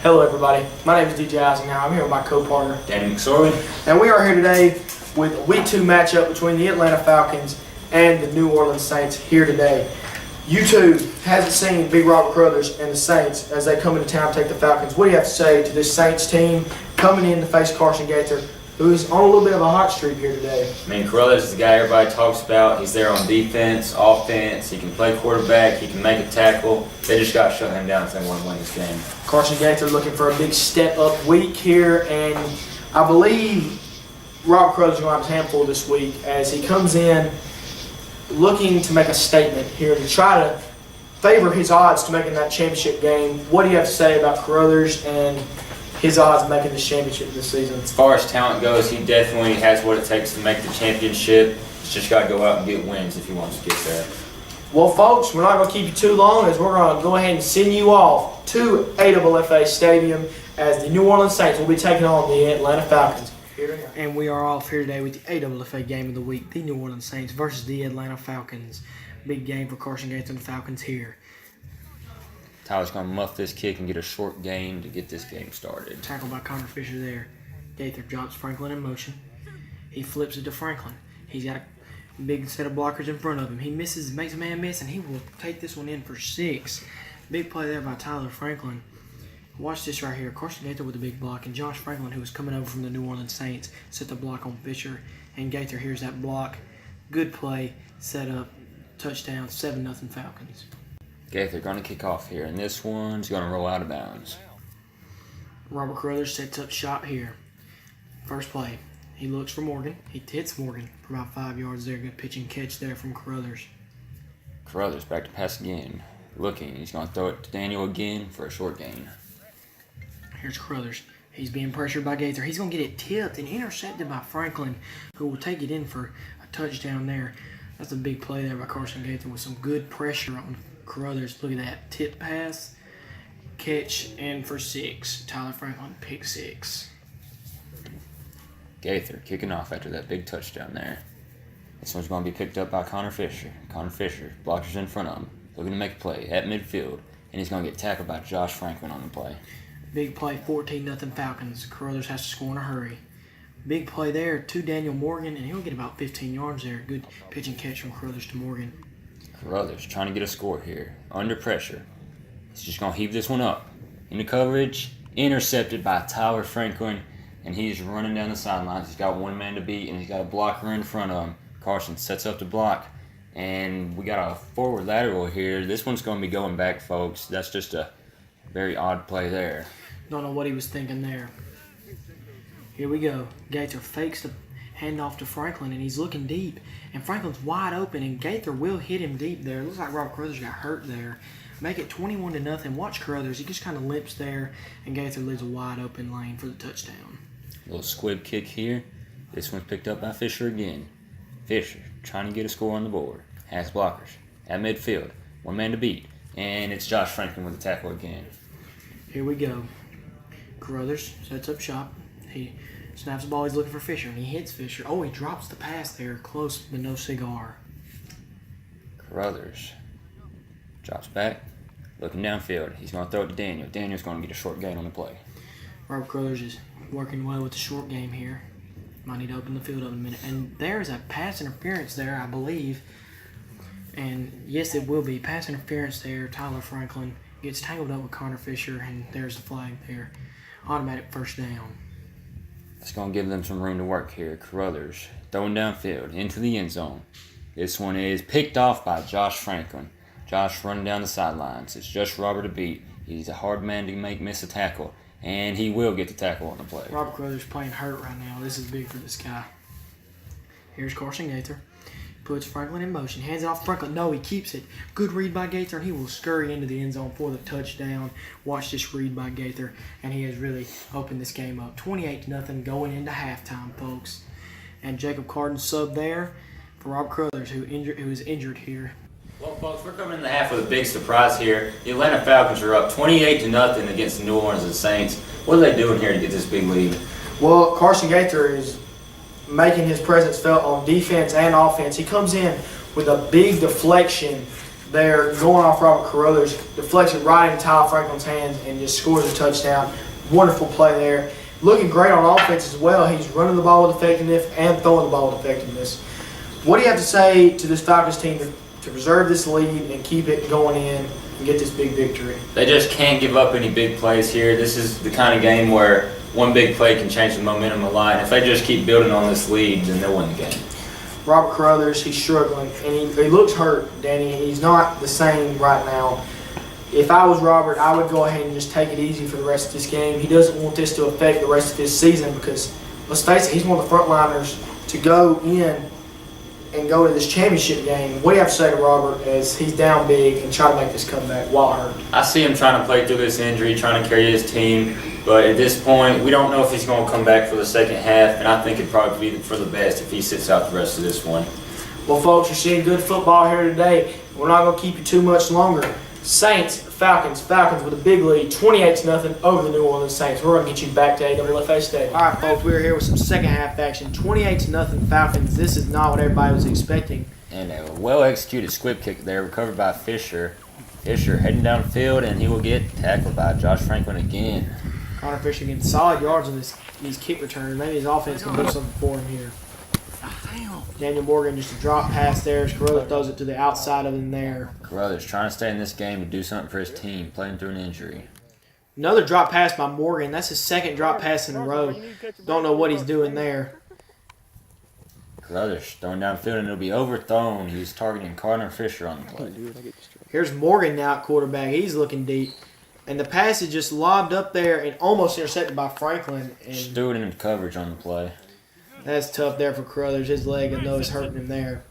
Hello everybody, my name is DJ Eisenhower. I'm here with my co-partner Danny McSorley. and we are here today with a Week 2 matchup between the Atlanta Falcons and the New Orleans Saints here today. YouTube hasn't seen Big Robert Crothers and the Saints as they come into town to take the Falcons. What do you have to say to this Saints team coming in to face Carson Gaither, who is on a little bit of a hot streak here today? I mean, Crothers is the guy everybody talks about. He's there on defense, offense. He can play quarterback. He can make a tackle. They just got to shut him down if they want to win this game. Carson Gaither looking for a big step-up week here, and I believe Rob Crothers is going to have his handful this week as he comes in looking to make a statement here to try to favor his odds to making that championship game. What do you have to say about Crothers and his odds of making this championship this season? As far as talent goes, he definitely has what it takes to make the championship. He's just got to go out and get wins if he wants to get there. Well, folks, we're not going to keep you too long as we're going to go ahead and send you off to AFFA Stadium as the New Orleans Saints will be taking on the Atlanta Falcons. And we are off here today with the AFFA game of the week, the New Orleans Saints versus the Atlanta Falcons. Big game for Carson Gaither and the Falcons here. Tyler's going to muff this kick and get a short game to get this game started. Tackled by Connor Fisher there. Gaither drops Franklin in motion. He flips it to Franklin. He's got a big set of blockers in front of him. He misses, makes a man miss, and he will take this one in for 6. Big play there by Tyler Franklin. Watch this right here. Carson Gaither with a big block, and Josh Franklin, who was coming over from the New Orleans Saints, set the block on Fisher, and Gaither hears that block. Good play, set up, touchdown, 7-0 Falcons. Gaither going to kick off here, and this one's going to roll out of bounds. Robert Crothers sets up shop here. First play. He looks for Morgan. He hits Morgan for about 5 yards there. Good pitch and catch there from Crothers. Crothers back to pass again. Looking, he's going to throw it to Daniel again for a short gain. Here's Crothers. He's being pressured by Gaither. He's going to get it tipped and intercepted by Franklin, who will take it in for a touchdown there. That's a big play there by Carson Gaither with some good pressure on Crothers. Look at that. Tip pass, catch, and for 6. Tyler Franklin, pick 6. Gaither kicking off after that big touchdown there. This one's going to be picked up by Connor Fisher. Connor Fisher, blockers in front of him, looking to make a play at midfield, and he's going to get tackled by Josh Franklin on the play. Big play, 14-0 Falcons. Crothers has to score in a hurry. Big play there to Daniel Morgan, and he'll get about 15 yards there. Good pitch and catch from Crothers to Morgan. Crothers trying to get a score here. Under pressure. He's just going to heave this one up. Into coverage. Intercepted by Tyler Franklin, and he's running down the sidelines. He's got one man to beat, and he's got a blocker in front of him. Carson sets up the block, and we got a forward lateral here. This one's going to be going back, folks. That's just a very odd play there. Don't know what he was thinking there. Here we go. Gaither fakes the handoff to Franklin, and he's looking deep. And Franklin's wide open, and Gaither will hit him deep there. Looks like Robert Crothers got hurt there. Make it 21-0. Watch Crothers. He just kind of limps there, and Gaither leaves a wide open lane for the touchdown. Little squib kick here. This one's picked up by Fisher again. Fisher trying to get a score on the board. Has blockers at midfield. One man to beat. And it's Josh Franklin with the tackle again. Here we go. Crothers sets up shop. He snaps the ball. He's looking for Fisher, and he hits Fisher. Oh, he drops the pass there. Close, but no cigar. Crothers drops back, looking downfield. He's going to throw it to Daniel. Daniel's going to get a short gain on the play. Robert Crothers is working well with the short game here. Might need to open the field up in a minute. And there's a pass interference there, I believe. And yes, it will be. Pass interference there. Tyler Franklin gets tangled up with Connor Fisher, and there's the flag there. Automatic first down. It's going to give them some room to work here. Crothers throwing downfield into the end zone. This one is picked off by Josh Franklin. Josh running down the sidelines. It's just Robert to beat. He's a hard man to miss a tackle, and he will get the tackle on the play. Robert Crothers playing hurt right now. This is big for this guy. Here's Carson Gaither. Puts Franklin in motion. Hands it off Franklin. No, he keeps it. Good read by Gaither, and he will scurry into the end zone for the touchdown. Watch this read by Gaither, and he has really opened this game up. 28-0 going into halftime, folks. And Jacob Carden sub there for Rob Crothers, who is injured here. Well, folks, we're coming in the half with a big surprise here. The Atlanta Falcons are up 28-0 against the New Orleans Saints. What are they doing here to get this big lead? Well, Carson Gaither is making his presence felt on defense and offense. He comes in with a big deflection there, going off Robert Carruthers, deflects it right into Tyler Franklin's hands and just scores a touchdown. Wonderful play there. Looking great on offense as well. He's running the ball with effectiveness and throwing the ball with effectiveness. What do you have to say to this Falcons team to preserve this lead and keep it going in and get this big victory? They just can't give up any big plays here. This is the kind of game where one big play can change the momentum of the line. If they just keep building on this lead, then they'll win the game. Robert Carruthers, he's struggling, and he looks hurt, Danny. He's not the same right now. If I was Robert, I would go ahead and just take it easy for the rest of this game. He doesn't want this to affect the rest of his season because, let's face it, he's one of the frontliners to go in and go to this championship game. What do you have to say to Robert as he's down big and try to make this comeback while hurt? I see him trying to play through this injury, trying to carry his team, but at this point, we don't know if he's going to come back for the second half, and I think it'd probably be for the best if he sits out the rest of this one. Well, folks, you're seeing good football here today. We're not going to keep you too much longer. Saints, Falcons with a big lead, 28-0 over the New Orleans Saints. We're going to get you back to AFFA Stadium. All right, folks, we're here with some second half action. 28-0 Falcons. This is not what everybody was expecting. And a well-executed squib kick there, recovered by Fisher. Fisher heading down the field, and he will get tackled by Josh Franklin again. Connor Fisher getting solid yards on these kick returns. Maybe his offense can do something for him here. Daniel Morgan just a drop pass there. Carruthers throws it to the outside of him there. Carruthers trying to stay in this game and do something for his team, playing through an injury. Another drop pass by Morgan. That's his second drop pass in a row. Don't know what he's doing there. Carruthers throwing downfield, and it'll be overthrown. He's targeting Connor Fisher on the play. Here's Morgan now at quarterback. He's looking deep. And the pass is just lobbed up there and almost intercepted by Franklin. And Stewart in coverage on the play. that's tough there for Carruthers. His leg, I know, is hurting him there.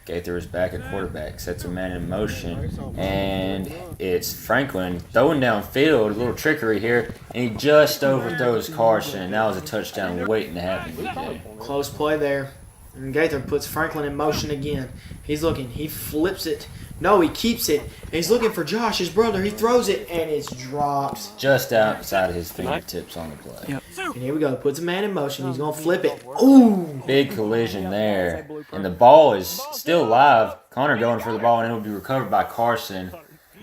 Gaither is back at quarterback, sets a man in motion, and it's Franklin throwing downfield, a little trickery here, and he just overthrows Carson, and that was a touchdown waiting to happen, DJ. Close play there. And Gaither puts Franklin in motion again. He's looking. He flips it. No, he keeps it. And he's looking for Josh, his brother. He throws it, and it's dropped. Just outside of his fingertips on the play. Yep. And here we go. Puts a man in motion. He's going to flip it. Ooh! Big collision there. And the ball is still live. Connor going for the ball, and it will be recovered by Carson.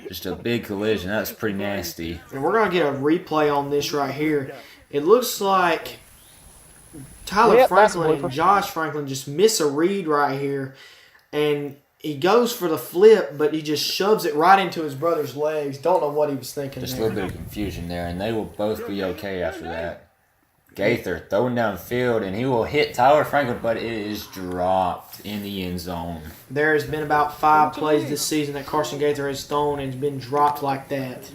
Just a big collision. That's pretty nasty. And we're going to get a replay on this right here. It looks like Tyler Franklin and Josh Franklin just miss a read right here. And he goes for the flip, but he just shoves it right into his brother's legs. Don't know what he was thinking Just there. a little bit of confusion there, and they will both be okay after that. Gaither throwing downfield, and he will hit Tyler Franklin, but it is dropped in the end zone. There has been about 5 plays this season that Carson Gaither has thrown and it's been dropped like that.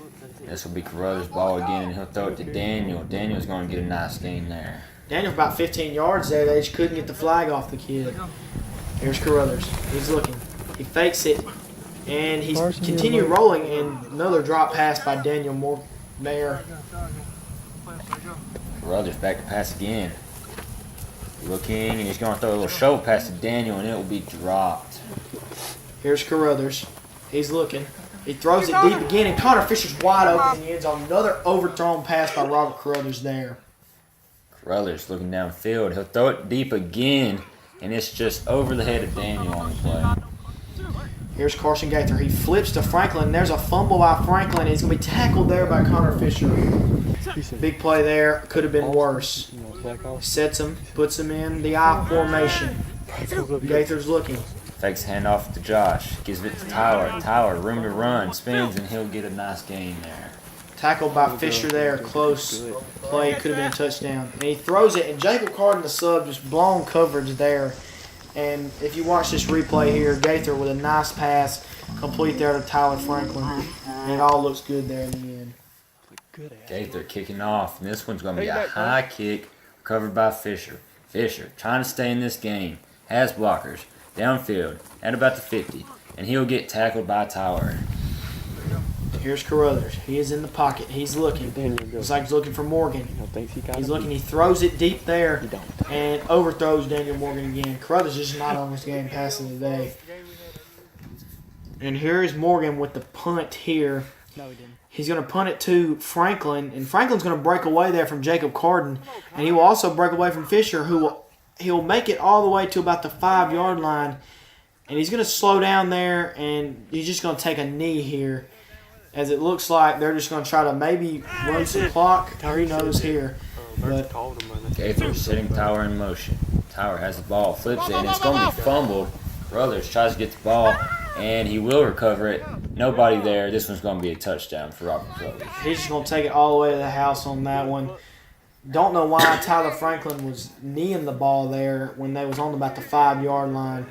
This will be Carruthers' ball again, and he'll throw it to Daniel. Daniel's going to get a nice gain there. Daniel about 15 yards there. They just couldn't get the flag off the kid. Here's Carruthers. He's looking. He fakes it, and he's continued rolling, and another drop pass by Daniel Moore there. Carruthers back to pass again. Looking, and he's going to throw a little show pass to Daniel, and it will be dropped. Here's Carruthers. He's looking. He throws it deep again, and Connor Fisher's wide open in the end zone. Another overthrown pass by Robert Carruthers there. Carruthers looking downfield. He'll throw it deep again, and it's just over the head of Daniel on the play. Here's Carson Gaither. He flips to Franklin. There's a fumble by Franklin. He's going to be tackled there by Connor Fisher. Big play there. Could have been worse. Sets him, puts him in the I formation. Gaither's looking. Fakes handoff to Josh. Gives it to Tyler. Tyler, room to run. Spins, and he'll get a nice gain there. Tackled by Fisher there. Close play. Could have been a touchdown. And he throws it, and Jacob Carden, the sub, just blown coverage there. And if you watch this replay here, Gaither with a nice pass, complete there to Tyler Franklin. And it all looks good there in the end. Gaither kicking off, and this one's going to be a high kick covered by Fisher. Fisher trying to stay in this game. Has blockers. Downfield at about the 50. And he'll get tackled by Tyler. Here's Carruthers. He is in the pocket. He's looking. Looks like he's looking for Morgan. He's looking. He throws it deep there and overthrows Daniel Morgan again. Carruthers is not on this game passing today. And here is Morgan with the punt here. He's going to punt it to Franklin, and Franklin's going to break away there from Jacob Carden, and he will also break away from Fisher, he'll make it all the way to about the 5-yard line, And he's going to slow down there, and he's just going to take a knee here, as it looks like they're just going to try to maybe run some clock. Who knows here. But Gaither setting Tower in motion. Tower has the ball, flips it, and it's going to be fumbled. Brothers tries to get the ball, and he will recover it. Nobody there. This one's going to be a touchdown for Robert Crothers. He's just going to take it all the way to the house on that one. Don't know why Tyler Franklin was kneeing the ball there when they was on about the 5-yard line.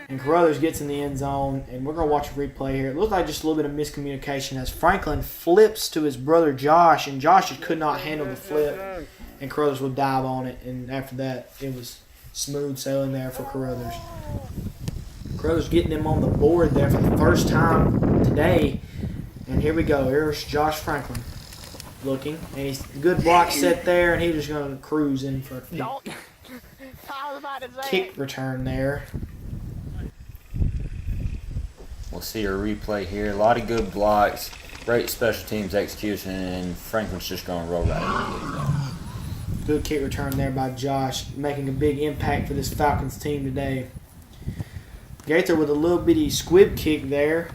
And Carruthers gets in the end zone, and we're going to watch a replay here. It looked like just a little bit of miscommunication as Franklin flips to his brother Josh, and Josh just could not handle the flip, and Carruthers would dive on it. And after that, it was smooth sailing there for Carruthers. Carruthers getting him on the board there for the first time today. And here we go. Here's Josh Franklin looking, and he's good block set there, and he's just going to cruise in for a kick return there. We'll see a replay here. A lot of good blocks, great special teams execution, and Franklin's just going to roll right into it. Good kick return there by Josh, making a big impact for this Falcons team today. Gaither with a little bitty squib kick there.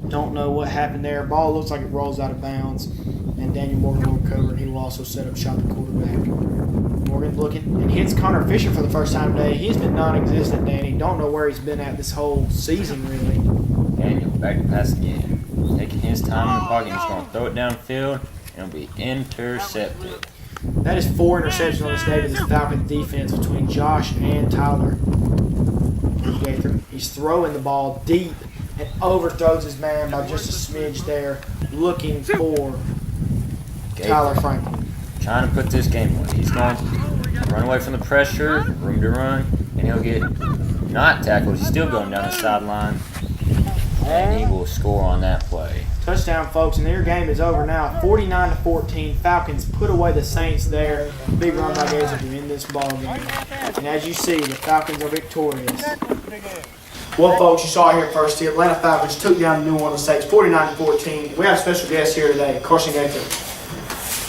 Don't know what happened there. Ball looks like it rolls out of bounds, and Daniel Morgan will recover, and he will also set up shot the quarterback. Morgan looking and hits Connor Fisher for the first time today. He's been non-existent, Danny. Don't know where he's been at this whole season, really. Daniel back to pass again. Taking his time in the pocket. He's going to throw it downfield, and it'll be intercepted. That is 4 interceptions on this day to this Falcons defense between Josh and Tyler. Gaither. He's throwing the ball deep and overthrows his man by just a smidge there, looking for Tyler Franklin. Trying to put this game away. He's going to run away from the pressure, room to run, and he'll get not tackled. He's still going down the sideline, and he will score on that play. Touchdown, folks, and their game is over now. 49-14. Falcons put away the Saints there. Big run by Gaither to end this ball game. And as you see, the Falcons are victorious. Well, folks, you saw it here first. The Atlanta Falcons took down the New Orleans Saints 49-14. We have a special guest here today, Carson Gaither.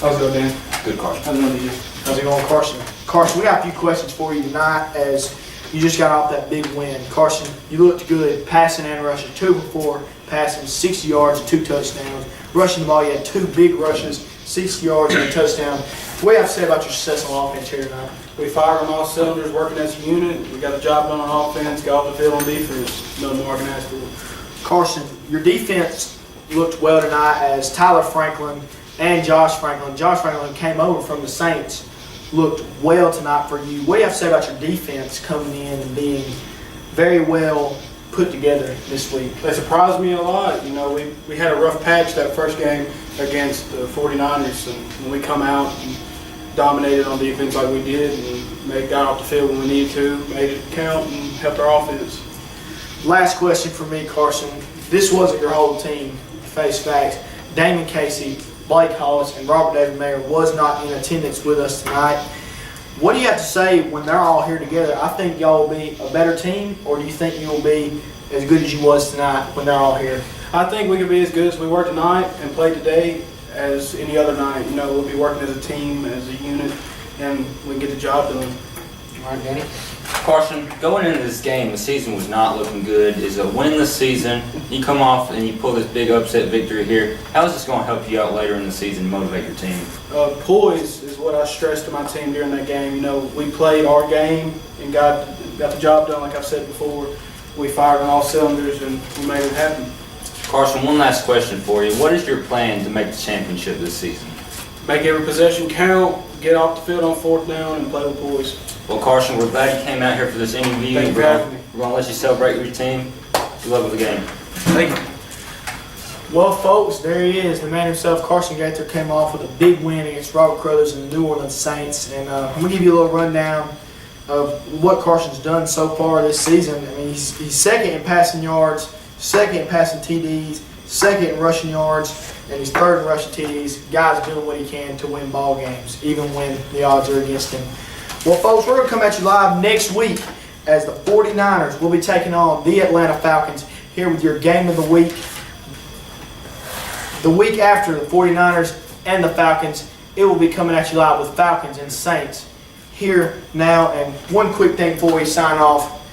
How's it going, Dan? Good, Carson. How's it going, DJ? How's it going, Carson? Carson, we got a few questions for you tonight as you just got off that big win. Carson, you looked good passing and rushing. 2 for 4 passing, 60 yards, and 2 touchdowns. Rushing the ball, you had 2 big rushes, 60 yards, and a touchdown. What do you have to say about your success on offense here tonight? We fired on all cylinders, working as a unit. We got the job done on offense, got off the field on defense. No more I can ask for. Carson, your defense looked well tonight as Tyler Franklin and Josh Franklin. Josh Franklin came over from the Saints, looked well tonight for you. What do you have to say about your defense coming in and being very well put together this week? They surprised me a lot. You know, we had a rough patch that first game against the 49ers, and when we come out and dominated on defense like we did and got off the field when we needed to, made it count and helped our offense. Last question for me, Carson. This wasn't your whole team, face facts. Damon Casey, Blake Hollis, and Robert David Mayer was not in attendance with us tonight. What do you have to say when they're all here together? I think y'all will be a better team, or do you think you'll be as good as you was tonight when they're all here? I think we can be as good as we were tonight and play today as any other night. You know, we'll be working as a team, as a unit, and we can get the job done. All right, Danny. Carson, going into this game, the season was not looking good. It's a winless season. You come off and you pull this big upset victory here. How is this going to help you out later in the season to motivate your team? Poise is what I stressed to my team during that game. You know, we played our game and got the job done, like I've said before. We fired on all cylinders and we made it happen. Carson, one last question for you. What is your plan to make the championship this season? Make every possession count, get off the field on 4th down, and play with poise. Well, Carson, we're glad you came out here for this interview. Thank you for having me. We're going to let you celebrate your team. Good luck with the game. Thank you. Well, folks, there he is. The man himself, Carson Gaither, came off with a big win against Robert Crothers and the New Orleans Saints. And I'm going to give you a little rundown of what Carson's done so far this season. I mean, he's second in passing yards, second in passing TDs, second in rushing yards, and he's third in rushing TDs. Guy's doing what he can to win ball games, even when the odds are against him. Well, folks, we're going to come at you live next week as the 49ers will be taking on the Atlanta Falcons here with your game of the week. The week after the 49ers and the Falcons, it will be coming at you live with Falcons and Saints here now. And one quick thing before we sign off,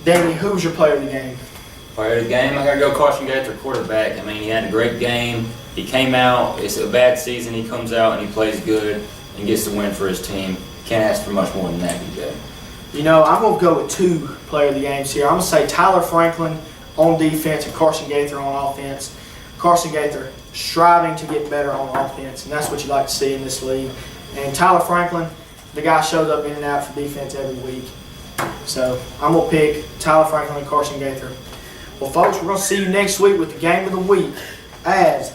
Danny, who was your player of the game? Player of the game, I got to go Carson Gaither, quarterback. I mean, he had a great game. He came out. It's a bad season. He comes out and he plays good and gets the win for his team. Can't ask for much more than that, DJ. You know, I'm going to go with 2 player of the games here. I'm going to say Tyler Franklin on defense and Carson Gaither on offense. Carson Gaither striving to get better on offense, and that's what you like to see in this league. And Tyler Franklin, the guy shows up in and out for defense every week. So I'm going to pick Tyler Franklin and Carson Gaither. Well, folks, we're going to see you next week with the game of the week as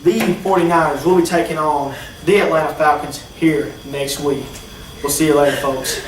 the 49ers will be taking on the Atlanta Falcons here next week. We'll see you later, folks.